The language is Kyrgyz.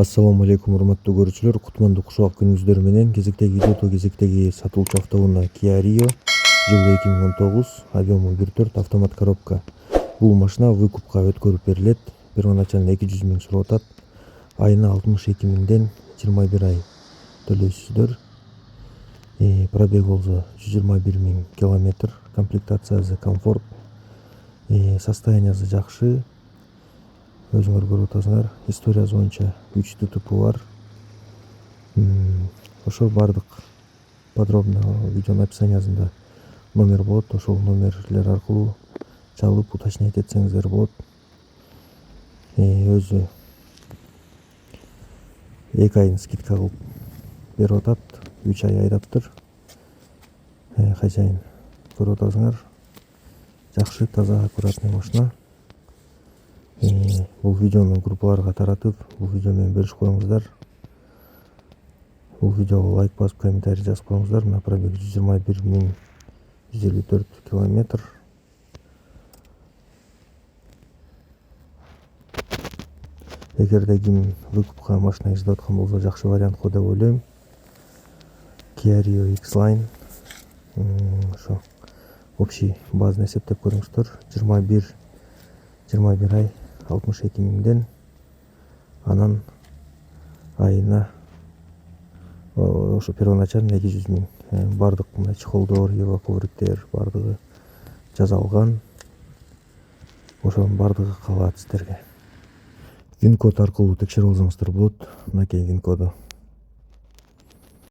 Ассаламу алейкум, урматтуу көрүүчүлөр. Кутмандуу кушак күнүңүздөр менен. Кезектеги видеодо кезектеги сатылуучу автоунаа Kia Rio, жылы 2019, объему 1.4 автомат коробка. Бул машина выкупка өткөрүп берилет. Первоначально 200 миң сурап атат. Айына 62 миңден 21 ай төлөйсүздөр. Пробег болсо 121 миң километр. Комплектациясы комфорт. Состояниясы жакшы. Өзүңөр көрүп атасыңар. Историясы боюнча 3 ТТП бар. Ошо бардык подробно видеонун описаниясында номер болот. Ошол номерлер аркылуу чалып уточнять этсеңиздер болот. Өзү 2 айын скидка кылып берип атат. 3 ай айдаптыр. Хозяин көрүп атасыңар. Жакшы, таза, аккуратный машина. Бул видеону группаларга таратып, бул видео менен бөлүшүп коюңуздар. Бул видеого лайк басып, комментарий жазып коюңуздар. Мына пробег 121 миң 154 километр. Эгерде ким выкупка машина издеп аткан болсо, жакшы вариант го деп ойлойм. Kia Rio X-Line. Ошо общий базаны эсептеп көрүңүздөр. 21 ай 62 миңден, анан айына ошо первоначально 200 миң. Бардык мына чехолдор, ева ковриктер бардыгы жасалган. Ошонун бардыгы калат сиздерге. Вин код аркылуу текшерип алсаңыздар болот. Мынакей вин коду.